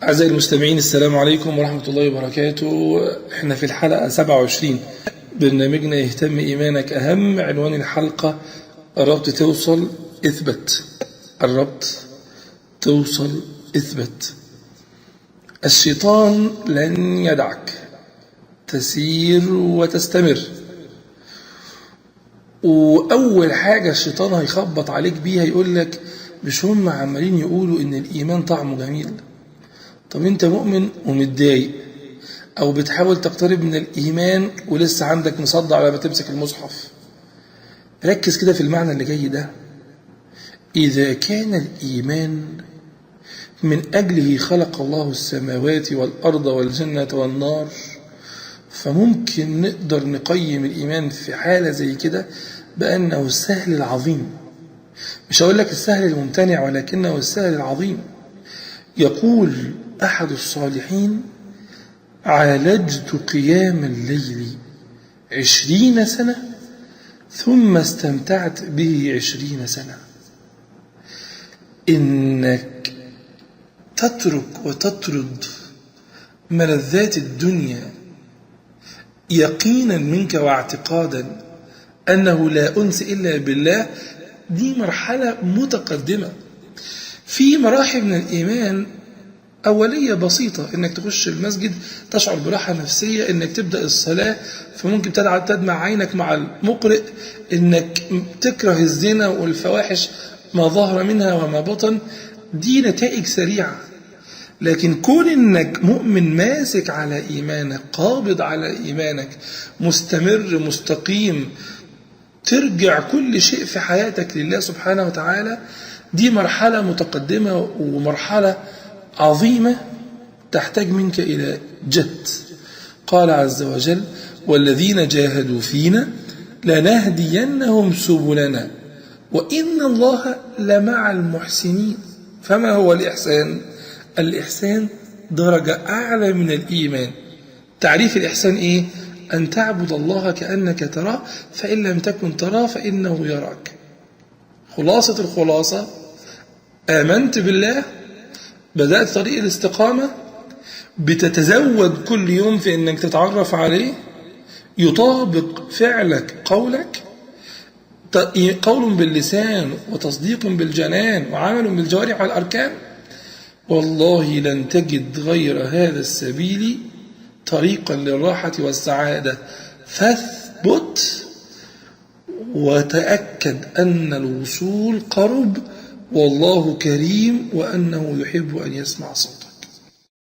أعزائي المستمعين، السلام عليكم ورحمة الله وبركاته. احنا في الحلقة 27 برنامجنا يهتم إيمانك أهم. عنوان الحلقة الربط توصل اثبت. الربط توصل اثبت. الشيطان لن يدعك تسير وتستمر، وأول حاجة الشيطان هيخبط عليك بيها يقول لك مش هم عمالين يقولوا إن الإيمان طعمه جميل؟ طب أنت مؤمن ومتضايق، أو بتحاول تقترب من الإيمان ولسه عندك مصدع لما تمسك المصحف. ركز كده في المعنى اللي جاي ده. إذا كان الإيمان من أجله خلق الله السماوات والأرض والجنة والنار، فممكن نقدر نقيم الإيمان في حالة زي كده بأنه السهل العظيم. مش هقول لك السهل الممتنع، ولكنه السهل العظيم. يقول أحد الصالحين: عالجت قيام الليل 20 سنة ثم استمتعت به 20 سنة. إنك تترك وتطرد ملذات الدنيا يقينا منك واعتقادا أنه لا أنس إلا بالله، دي مرحلة متقدمة. في مراحل من الإيمان أولية بسيطة، إنك تخش المسجد تشعر براحة نفسية، إنك تبدأ الصلاة فممكن تدمع عينك مع المقرئ، إنك تكره الزنا والفواحش ما ظهر منها وما بطن. دي نتائج سريعة. لكن كون إنك مؤمن ماسك على إيمانك، قابض على إيمانك، مستمر مستقيم، ترجع كل شيء في حياتك لله سبحانه وتعالى، دي مرحلة متقدمة ومرحلة عظيمة تحتاج منك إلى جد. قال عز وجل: والذين جاهدوا فينا لنهدينهم سبلنا وإن الله لمع المحسنين. فما هو الإحسان؟ الإحسان درجة أعلى من الإيمان. تعريف الإحسان إيه؟ أن تعبد الله كأنك تراه، فإن لم تكن تراه فإنه يراك. خلاصة الخلاصة: آمنت بالله، بدأت طريق الاستقامة، بتتزود كل يوم في أنك تتعرف عليه، يطابق فعلك قولك، قول باللسان وتصديق بالجنان وعمل بالجوارح والأركان. والله لن تجد غير هذا السبيل طريقا للراحة والسعادة. فاثبت وتأكد أن الوصول قرب، والله كريم وأنه يحب أن يسمع صوتك.